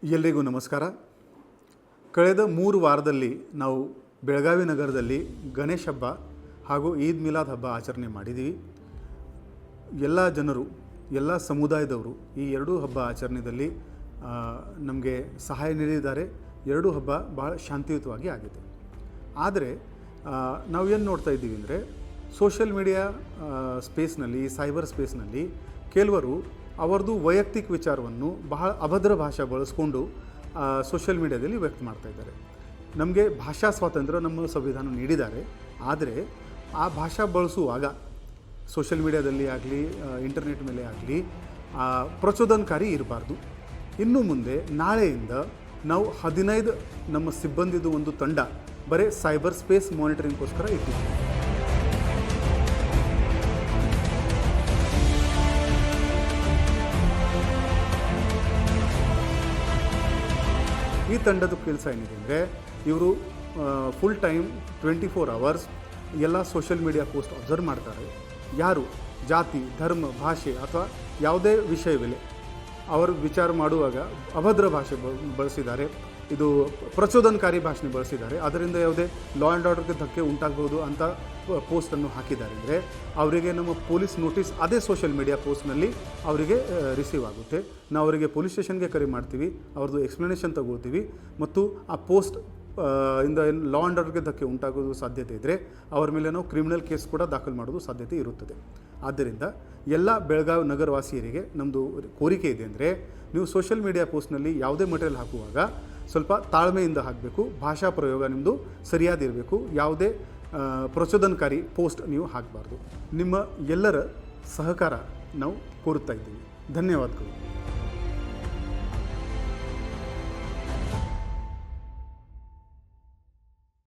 ಎಲ್ರಿಗೂ ನಮಸ್ಕಾರ. ಕಳೆದ 3 ವಾರದಲ್ಲಿ ನಾವು ಬೆಳಗಾವಿ ನಗರದಲ್ಲಿ ಗಣೇಶ ಹಬ್ಬ ಹಾಗೂ ಈದ್ ಮಿಲಾದ್ ಹಬ್ಬ ಆಚರಣೆ ಮಾಡಿದ್ದೀವಿ. ಎಲ್ಲ ಜನರು, ಎಲ್ಲ ಸಮುದಾಯದವರು ಈ ಎರಡೂ ಹಬ್ಬ ಆಚರಣೆಯಲ್ಲಿ ನಮಗೆ ಸಹಾಯ ನೀಡಿದ್ದಾರೆ. ಎರಡೂ ಹಬ್ಬ ಭಾಳ ಶಾಂತಿಯುತವಾಗಿ ಆಗಿದೆ. ಆದರೆ ನಾವು ಏನು ನೋಡ್ತಾ ಇದ್ದೀವಿ ಅಂದರೆ, ಸೋಷಿಯಲ್ ಮೀಡಿಯಾ ಸ್ಪೇಸ್ನಲ್ಲಿ, ಸೈಬರ್ ಸ್ಪೇಸ್ನಲ್ಲಿ ಕೆಲವರು ಅವರದು ವೈಯಕ್ತಿಕ ವಿಚಾರವನ್ನು ಬಹಳ ಅಭದ್ರ ಭಾಷೆ ಬಳಸ್ಕೊಂಡು ಸೋಷಿಯಲ್ ಮೀಡಿಯಾದಲ್ಲಿ ವ್ಯಕ್ತ ಮಾಡ್ತಾ ಇದ್ದಾರೆ. ನಮಗೆ ಭಾಷಾ ಸ್ವಾತಂತ್ರ್ಯ ನಮ್ಮ ಸಂವಿಧಾನ ನೀಡಿದ್ದಾರೆ. ಆದರೆ ಆ ಭಾಷಾ ಬಳಸುವಾಗ ಸೋಷಿಯಲ್ ಮೀಡಿಯಾದಲ್ಲಿ ಆಗಲಿ, ಇಂಟರ್ನೆಟ್ ಮೇಲೆ ಆಗಲಿ ಪ್ರಚೋದನಕಾರಿ ಇರಬಾರ್ದು. ಇನ್ನು ಮುಂದೆ ನಾಳೆಯಿಂದ ನಾವು 15 ನಮ್ಮ ಸಿಬ್ಬಂದಿದು ಒಂದು ತಂಡ ಬರೀ ಸೈಬರ್ ಸ್ಪೇಸ್ ಮಾನಿಟರಿಂಗ್ಗೋಸ್ಕರ ಇಟ್ಟಿದ್ದೀವಿ. ಈ ತಂಡದ ಕೆಲಸ ಏನಿದೆ ಅಂದರೆ, ಇವರು ಫುಲ್ ಟೈಮ್ 24 ಅವರ್ಸ್ ಎಲ್ಲ ಸೋಷಿಯಲ್ ಮೀಡಿಯಾ ಪೋಸ್ಟ್ ಅಬ್ಸರ್ವ್ ಮಾಡ್ತಾರೆ. ಯಾರು ಜಾತಿ, ಧರ್ಮ, ಭಾಷೆ ಅಥವಾ ಯಾವುದೇ ವಿಷಯವಿಲ್ಲ, ಅವರು ವಿಚಾರ ಮಾಡುವಾಗ ಅಭದ್ರ ಭಾಷೆ ಬಳಸಿದ್ದಾರೆ, ಇದು ಪ್ರಚೋದನಕಾರಿ ಭಾಷೆ ಬಳಸಿದ್ದಾರೆ, ಅದರಿಂದ ಯಾವುದೇ ಲಾ ಆ್ಯಂಡ್ ಆರ್ಡರ್ಗೆ ಧಕ್ಕೆ ಉಂಟಾಗ್ಬೋದು ಅಂತ ಪೋಸ್ಟನ್ನು ಹಾಕಿದ್ದಾರೆ ಅಂದರೆ, ಅವರಿಗೆ ನಮ್ಮ ಪೊಲೀಸ್ ನೋಟಿಸ್ ಅದೇ ಸೋಷಿಯಲ್ ಮೀಡಿಯಾ ಪೋಸ್ಟ್ನಲ್ಲಿ ಅವರಿಗೆ ರಿಸೀವ್ ಆಗುತ್ತೆ. ನಾವು ಅವರಿಗೆ ಪೊಲೀಸ್ ಸ್ಟೇಷನ್ಗೆ ಕರೆ ಮಾಡ್ತೀವಿ, ಅವ್ರದ್ದು ಎಕ್ಸ್ಪ್ಲನೇಷನ್ ತಗೊಳ್ತೀವಿ ಮತ್ತು ಆ ಪೋಸ್ಟ್ ಇಂದ ಏನು ಲಾ ಆ್ಯಂಡ್ ಆರ್ಡರ್ಗೆ ಧಕ್ಕೆ ಉಂಟಾಗೋದು ಸಾಧ್ಯತೆ ಇದ್ದರೆ ಅವರ ಮೇಲೆ ನಾವು ಕ್ರಿಮಿನಲ್ ಕೇಸ್ ಕೂಡ ದಾಖಲು ಮಾಡೋದು ಸಾಧ್ಯತೆ ಇರುತ್ತದೆ. ಆದ್ದರಿಂದ ಎಲ್ಲ ಬೆಳಗಾವಿ ನಗರವಾಸಿಯರಿಗೆ ನಮ್ಮದು ಕೋರಿಕೆ ಇದೆ ಅಂದರೆ, ನೀವು ಸೋಷಿಯಲ್ ಮೀಡಿಯಾ ಪೋಸ್ಟ್ನಲ್ಲಿ ಯಾವುದೇ ಮಟೀರಿಯಲ್ ಹಾಕುವಾಗ ಸ್ವಲ್ಪ ತಾಳ್ಮೆಯಿಂದ ಹಾಕಬೇಕು. ಭಾಷಾ ಪ್ರಯೋಗ ನಿಮ್ಮದು ಸರಿಯಾದಿರಬೇಕು. ಯಾವುದೇ ಪ್ರಚೋದನಕಾರಿ ಪೋಸ್ಟ್ ನೀವು ಹಾಕಬಾರ್ದು. ನಿಮ್ಮ ಎಲ್ಲರ ಸಹಕಾರ ನಾವು ಕೋರುತ್ತಾ ಇದ್ದೀವಿ. ಧನ್ಯವಾದಗಳು.